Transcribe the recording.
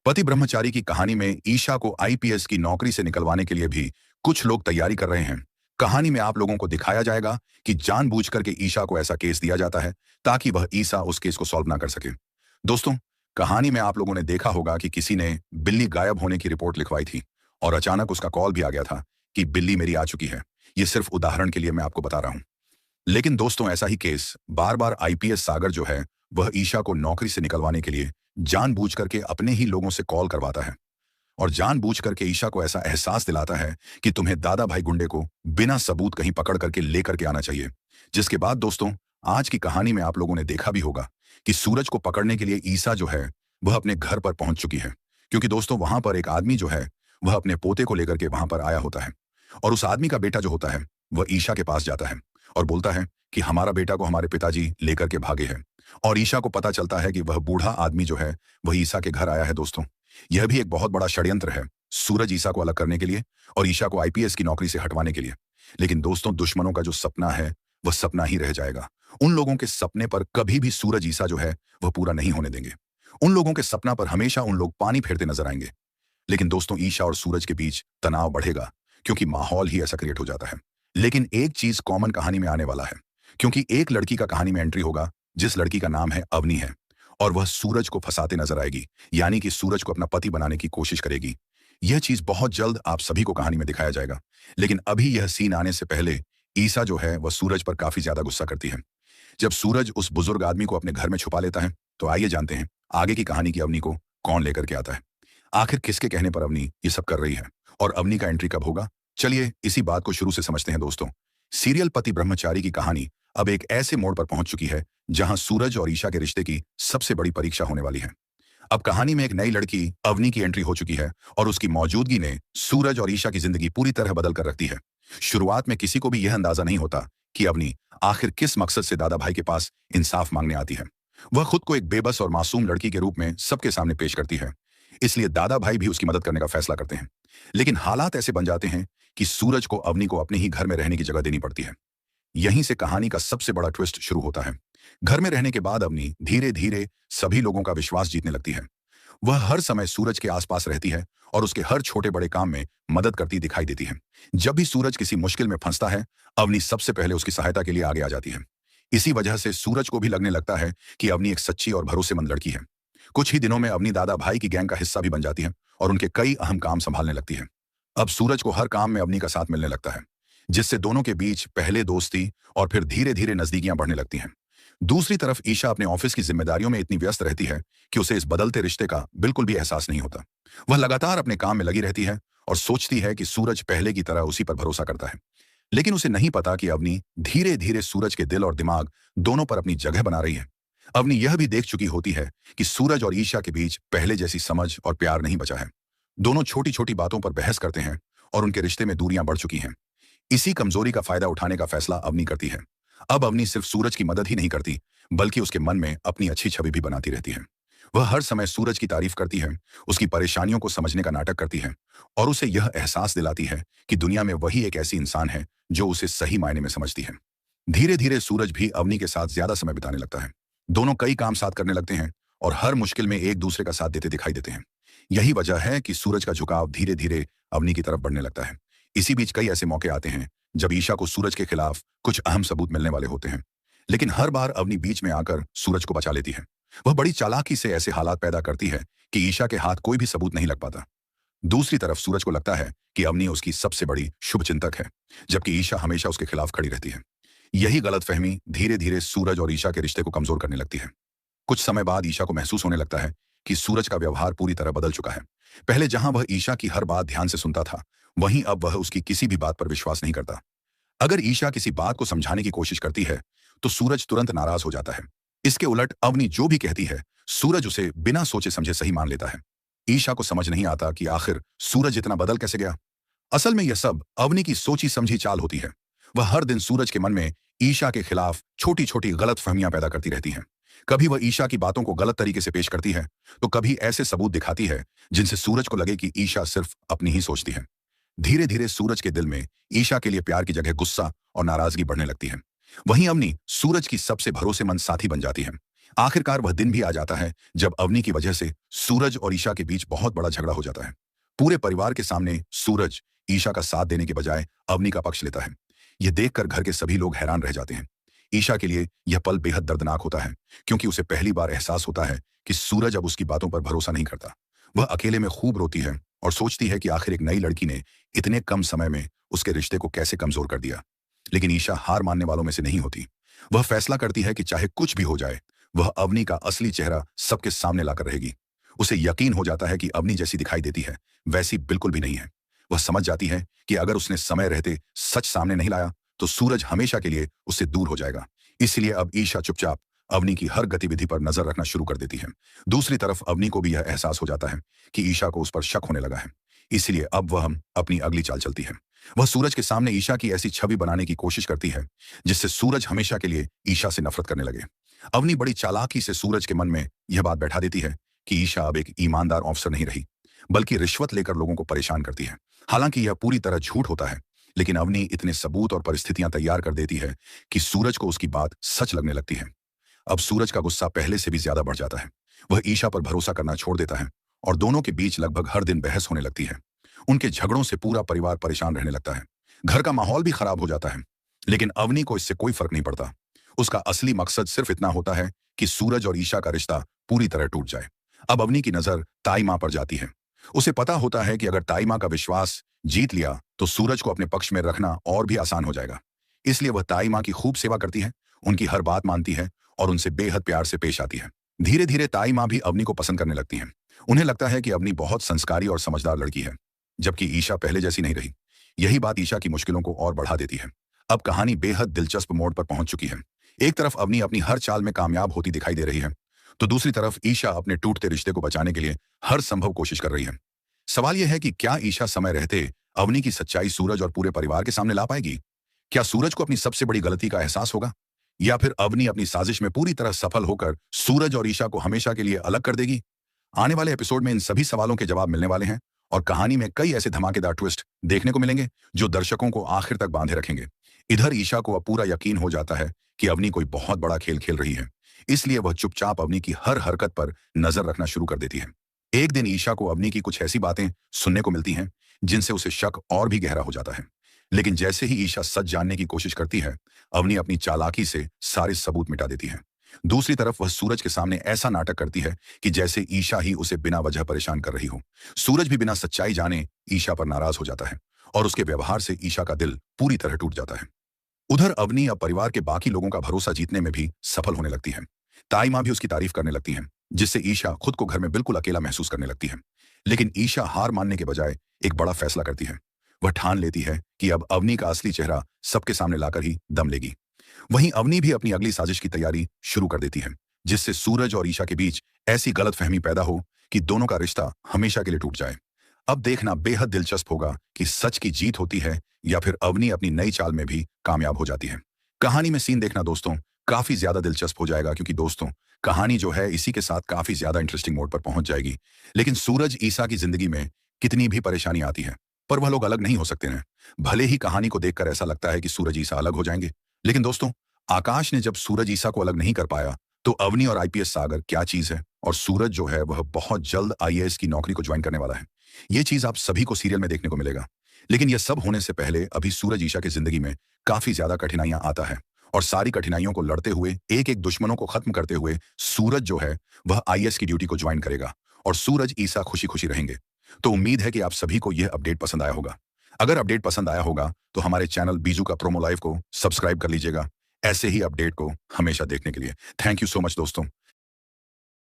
पति ब्रह्मचारी की कहानी में ईशा को आईपीएस की नौकरी से निकलवाने के लिए भी कुछ लोग तैयारी कर रहे हैं। कहानी में आप लोगों को दिखाया जाएगा कि जानबूझकर के ईशा को ऐसा केस दिया जाता है ताकि वह ईशा उस केस को सॉल्व ना कर सके। दोस्तों, कहानी में आप लोगों ने देखा होगा कि किसी ने बिल्ली गायब होने की रिपोर्ट लिखवाई थी और अचानक उसका कॉल भी आ गया था कि बिल्ली मेरी आ चुकी है। ये सिर्फ उदाहरण के लिए मैं आपको बता रहा हूं। लेकिन दोस्तों, ऐसा ही केस बार बार आईपीएस सागर जो है वह ईशा को नौकरी से निकलवाने के लिए जानबूझ करके अपने ही लोगों से कॉल करवाता है और जानबूझ करके ईशा को ऐसा एहसास दिलाता है कि तुम्हें दादा भाई गुंडे को बिना सबूत कहीं पकड़ करके लेकर के आना चाहिए। जिसके बाद दोस्तों, आज की कहानी में आप लोगों ने देखा भी होगा कि सूरज को पकड़ने के लिए ईशा जो है वह अपने घर पर पहुंच चुकी है। क्योंकि दोस्तों, वहां पर एक आदमी जो है वह अपने पोते को लेकर के वहां पर आया होता है और उस आदमी का बेटा जो होता है वह ईशा के पास जाता है और बोलता है कि हमारा बेटा को हमारे पिताजी लेकर के भागे हैं। और ईशा को पता चलता है कि वह बूढ़ा आदमी जो है वह ईशा के घर आया है। दोस्तों, यह भी एक बहुत बड़ा षड्यंत्र है सूरज ईशा को अलग करने के लिए और ईशा को आईपीएस की नौकरी से हटवाने के लिए। लेकिन दोस्तों, दुश्मनों का जो सपना है वह सपना ही रह जाएगा। उन लोगों के सपने पर कभी भी सूरज ईशा जो है वह पूरा नहीं होने देंगे। उन लोगों के सपना पर हमेशा उन लोग पानी फेरते नजर आएंगे। लेकिन दोस्तों, ईशा और सूरज के बीच तनाव बढ़ेगा क्योंकि माहौल ही ऐसा क्रिएट हो जाता है। लेकिन एक चीज कॉमन कहानी में आने वाला है, क्योंकि एक लड़की का कहानी में एंट्री होगा जिस लड़की का नाम है अवनी है और वह सूरज को फंसाते नजर आएगी, यानी कि सूरज को अपना पति बनाने की कोशिश करेगी। यह चीज बहुत जल्द आप सभी को कहानी में दिखाया जाएगा। लेकिन अभी यह सीन आने से पहले ईशा जो है वह सूरज पर काफी ज्यादा गुस्सा करती है। जब सूरज उस बुजुर्ग आदमी को अपने घर में छुपा लेता है तो आइए जानते हैं आगे की कहानी की अवनी को कौन लेकर के आता है। आखिर किसके कहने पर अवनी ये सब कर रही है और अवनी का एंट्री कब होगा? चलिए इसी बात को शुरू से समझते हैं। दोस्तों, सीरियल पति ब्रह्मचारी की कहानी अब एक ऐसे मोड़ पर पहुंच चुकी है जहां सूरज और ईशा के रिश्ते की सबसे बड़ी परीक्षा होने वाली है। अब कहानी में एक नई लड़की अवनी की एंट्री हो चुकी है और उसकी मौजूदगी ने सूरज और ईशा की जिंदगी पूरी तरह बदल कर रख दी है। शुरुआत में किसी को भी यह अंदाजा नहीं होता कि अवनी आखिर किस मकसद से दादा भाई के पास इंसाफ मांगने आती है। वह खुद को एक बेबस और मासूम लड़की के रूप में सबके सामने पेश करती है, इसलिए दादा भाई भी उसकी मदद करने का फैसला करते हैं। लेकिन हालात ऐसे बन जाते हैं कि सूरज को अवनी को अपने ही घर में रहने की जगह देनी पड़ती है। यहीं से कहानी का सबसे बड़ा ट्विस्ट शुरू होता है। घर में रहने के बाद अवनी धीरे धीरे सभी लोगों का विश्वास जीतने लगती है। वह हर समय सूरज के आसपास रहती है और उसके हर छोटे बड़े काम में मदद करती दिखाई देती है। जब भी सूरज किसी मुश्किल में फंसता है, अवनी सबसे पहले उसकी सहायता के लिए आगे आ जाती है। इसी वजह से सूरज को भी लगने लगता है कि अवनी एक सच्ची और भरोसेमंद लड़की है। कुछ ही दिनों में अवनी दादा भाई की गैंग का हिस्सा भी बन जाती है और उनके कई अहम काम संभालने लगती है। अब सूरज को हर काम में अवनी का साथ मिलने लगता है, जिससे दोनों के बीच पहले दोस्ती और फिर धीरे धीरे नजदीकियां बढ़ने लगती हैं। दूसरी तरफ ईशा अपने ऑफिस की जिम्मेदारियों में इतनी व्यस्त रहती है कि उसे इस बदलते रिश्ते का बिल्कुल भी एहसास नहीं होता। वह लगातार अपने काम में लगी रहती है और सोचती है कि सूरज पहले की तरह उसी पर भरोसा करता है। लेकिन उसे नहीं पता कि अवनी धीरे धीरे सूरज के दिल और दिमाग दोनों पर अपनी जगह बना रही है। अवनी यह भी देख चुकी होती है कि सूरज और ईशा के बीच पहले जैसी समझ और प्यार नहीं बचा है। दोनों छोटी छोटी बातों पर बहस करते हैं और उनके रिश्ते में दूरियां बढ़ चुकी हैं। इसी कमजोरी का फायदा उठाने का फैसला अवनी करती है। अब अवनी सिर्फ सूरज की मदद ही नहीं करती, बल्कि उसके मन में अपनी अच्छी छवि भी बनाती रहती है। वह हर समय सूरज की तारीफ करती है, उसकी परेशानियों को समझने का नाटक करती है और उसे यह एहसास दिलाती है कि दुनिया में वही एक ऐसी इंसान है जो उसे सही मायने में समझती है। धीरे धीरे सूरज भी अवनी के साथ ज्यादा समय बिताने लगता है। दोनों कई काम साथ करने लगते हैं और हर मुश्किल में एक दूसरे का साथ देते दिखाई देते हैं। यही वजह है कि सूरज का झुकाव धीरे धीरे अवनी की तरफ बढ़ने लगता है। इसी बीच कई ऐसे मौके आते हैं जब ईशा को सूरज के खिलाफ कुछ अहम सबूत मिलने वाले होते हैं, लेकिन हर बार अवनी बीच में आकर सूरज को बचा लेती है। वह बड़ी चालाकी से ऐसे हालात पैदा करती है कि ईशा के हाथ कोई भी सबूत नहीं लग पाता। दूसरी तरफ सूरज को लगता है कि अवनी उसकी सबसे बड़ी शुभचिंतक है, जबकि ईशा हमेशा उसके खिलाफ खड़ी रहती है। यही गलतफहमी धीरे धीरे सूरज और ईशा के रिश्ते को कमजोर करने लगती है। कुछ समय बाद ईशा को महसूस होने लगता है कि सूरज का व्यवहार पूरी तरह बदल चुका है। पहले जहां वह ईशा की हर बात ध्यान से सुनता था, वहीं अब वह उसकी किसी भी बात पर विश्वास नहीं करता। अगर ईशा किसी बात को समझाने की कोशिश करती है तो सूरज तुरंत नाराज हो जाता है। इसके उलट अवनी जो भी कहती है, सूरज उसे बिना सोचे समझे सही मान लेता है। ईशा को समझ नहीं आता कि आखिर सूरज इतना बदल कैसे गया। असल में यह सब अवनी की सोची समझी चाल होती है। वह हर दिन सूरज के मन में ईशा के खिलाफ छोटी छोटी गलत फहमियां पैदा करती रहती हैं। कभी वह ईशा की बातों को गलत तरीके से पेश करती है तो कभी ऐसे सबूत दिखाती है जिनसे सूरज को लगे कि ईशा सिर्फ अपनी ही सोचती है। धीरे धीरे सूरज के दिल में ईशा के लिए प्यार की जगह गुस्सा और नाराजगी बढ़ने लगती है। वहीं अवनी सूरज की सबसे भरोसेमंद साथी बन जाती है। आखिरकार वह दिन भी आ जाता है जब अवनी की वजह से सूरज और ईशा के बीच बहुत बड़ा झगड़ा हो जाता है। पूरे परिवार के सामने सूरज ईशा का साथ देने के बजाय अवनी का पक्ष लेता है। यह देखकर घर के सभी लोग हैरान रह जाते हैं। ईशा के लिए यह पल बेहद दर्दनाक होता है, क्योंकि उसे पहली बार एहसास होता है कि सूरज अब उसकी बातों पर भरोसा नहीं करता। वह अकेले में खूब रोती है और सोचती है कि आखिर एक नई लड़की ने इतने कम समय में उसके रिश्ते को कैसे कमजोर कर दिया। लेकिन ईशा हार मानने वालों में से नहीं होती। वह फैसला करती है कि चाहे कुछ भी हो जाए, वह अवनी का असली चेहरा सबके सामने लाकर रहेगी। उसे यकीन हो जाता है कि अवनी जैसी दिखाई देती है वैसी बिल्कुल भी नहीं है। वह समझ जाती है कि अगर उसने समय रहते सच सामने नहीं लाया तो सूरज हमेशा के लिए उससे दूर हो जाएगा। इसलिए अब ईशा चुपचाप अवनी की हर गतिविधि पर नजर रखना शुरू कर देती है। दूसरी तरफ अवनी को भी यह एहसास हो जाता है कि ईशा को उस पर शक होने लगा है। इसलिए अब वह अपनी अगली चाल चलती है। वह सूरज के सामने ईशा की ऐसी छवि बनाने की कोशिश करती है जिससे सूरज हमेशा के लिए ईशा से नफरत करने लगे। अवनी बड़ी चालाकी से सूरज के मन में यह बात बैठा देती है कि ईशा अब एक ईमानदार ऑफिसर नहीं रही, बल्कि रिश्वत लेकर लोगों को परेशान करती है। हालांकि यह पूरी तरह झूठ होता है, लेकिन अवनी इतने सबूत और परिस्थितियां तैयार कर देती है कि सूरज को उसकी बात सच लगने लगती है। अब सूरज का गुस्सा पहले से भी ज्यादा बढ़ जाता है। वह ईशा पर भरोसा करना छोड़ देता है और दोनों के बीच लगभग हर दिन बहस होने लगती है। उनके झगड़ों से पूरा परिवार परेशान रहने लगता है। घर का माहौल भी खराब हो जाता है, लेकिन अवनी को इससे कोई फर्क नहीं पड़ता। उसका असली मकसद सिर्फ इतना होता है कि सूरज और ईशा का रिश्ता पूरी तरह टूट जाए। अब अवनी की नजर ताई मां पर जाती है। उसे पता होता है कि अगर ताई मां का विश्वास जीत लिया तो सूरज को अपने पक्ष में रखना और भी आसान हो जाएगा। इसलिए वह ताई मां की खूब सेवा करती है, उनकी हर बात मानती है और उनसे बेहद प्यार से पेश आती है। धीरे धीरे ताई मां भी अवनी को पसंद करने लगती हैं। उन्हें लगता है कि अवनी बहुत संस्कारी और समझदार लड़की है, जबकि ईशा पहले जैसी नहीं रही। यही बात ईशा की मुश्किलों को और बढ़ा देती है। अब कहानी बेहद दिलचस्प मोड़ पर पहुंच चुकी है। एक तरफ अवनी अपनी हर चाल में कामयाब होती दिखाई दे रही है, तो दूसरी तरफ ईशा अपने टूटते रिश्ते को बचाने के लिए हर संभव कोशिश कर रही है। सवाल यह है कि क्या ईशा समय रहते अवनी की सच्चाई सूरज और पूरे परिवार के सामने ला पाएगी? क्या सूरज को अपनी सबसे बड़ी गलती का एहसास होगा, या फिर अवनी अपनी साजिश में पूरी तरह सफल होकर सूरज और ईशा को हमेशा के लिए अलग कर देगी? आने वाले एपिसोड में इन सभी सवालों के जवाब मिलने वाले हैं और कहानी में कई ऐसे धमाकेदार ट्विस्ट देखने को मिलेंगे जो दर्शकों को आखिर तक बांधे रखेंगे। इधर ईशा को अब पूरा यकीन हो जाता है कि अवनी कोई बहुत बड़ा खेल खेल रही है, इसलिए वह चुपचाप अवनी की हर हरकत पर नजर रखना शुरू कर देती है। एक दिन ईशा को अवनी की कुछ ऐसी बातें सुनने को मिलती हैं जिनसे उसे शक और भी गहरा हो जाता है। लेकिन जैसे ही ईशा सच जानने की कोशिश करती है, अवनी अपनी चालाकी से सारे सबूत मिटा देती है। दूसरी तरफ वह सूरज के सामने ऐसा नाटक करती है कि जैसे ईशा ही उसे बिना वजह परेशान कर रही हो। सूरज भी बिना सच्चाई जाने ईशा पर नाराज हो जाता है और उसके व्यवहार से ईशा का दिल पूरी तरह टूट जाता है। उधर अवनी अब परिवार के बाकी लोगों का भरोसा जीतने में भी सफल होने लगती है। ताई मां भी उसकी तारीफ करने लगती हैं, जिससे ईशा खुद को घर में बिल्कुल अकेला महसूस करने लगती है। लेकिन ईशा हार मानने के बजाय एक बड़ा फैसला करती है। वह ठान लेती है कि अब अवनी का असली चेहरा सबके सामने लाकर ही दम लेगी। वहीं अवनी भी अपनी अगली साजिश की तैयारी शुरू कर देती है, जिससे सूरज और ईशा के बीच ऐसी गलतफहमी पैदा हो कि दोनों का रिश्ता हमेशा के लिए टूट जाए। अब देखना बेहद दिलचस्प होगा कि सच की जीत होती है या फिर अवनी अपनी नई चाल में भी कामयाब हो जाती है। कहानी में सीन देखना दोस्तों काफी ज्यादा दिलचस्प हो जाएगा, क्योंकि दोस्तों कहानी जो है इसी के साथ काफी ज्यादा इंटरेस्टिंग मोड पर पहुंच जाएगी। लेकिन सूरज ईशा की जिंदगी में कितनी भी परेशानी आती है, पर वह लोग अलग नहीं हो सकते हैं। भले ही कहानी को देखकर ऐसा लगता है कि सूरज ईशा अलग हो जाएंगे, लेकिन दोस्तों आकाश ने जब सूरज ईशा को अलग नहीं कर पाया तो अवनी और आईपीएस सागर क्या चीज है, और सूरज जो है वह बहुत जल्द आईएएस की नौकरी को ज्वाइन करने वाला है। ये चीज आप सभी को सीरियल में देखने को मिलेगा। लेकिन यह सब होने से पहले अभी सूरज ईशा की जिंदगी में काफी ज्यादा कठिनाइयां आता है, और सारी कठिनाइयों को लड़ते हुए एक एक दुश्मनों को खत्म करते हुए सूरज जो है वह आईएएस की ड्यूटी को ज्वाइन करेगा और सूरज ईशा खुशी खुशी रहेंगे। तो उम्मीद है कि आप सभी को यह अपडेट पसंद आया होगा। अगर अपडेट पसंद आया होगा तो हमारे चैनल बीजू का प्रोमो लाइव को सब्सक्राइब कर लीजिएगा, ऐसे ही अपडेट को हमेशा देखने के लिए। थैंक यू सो मच दोस्तों।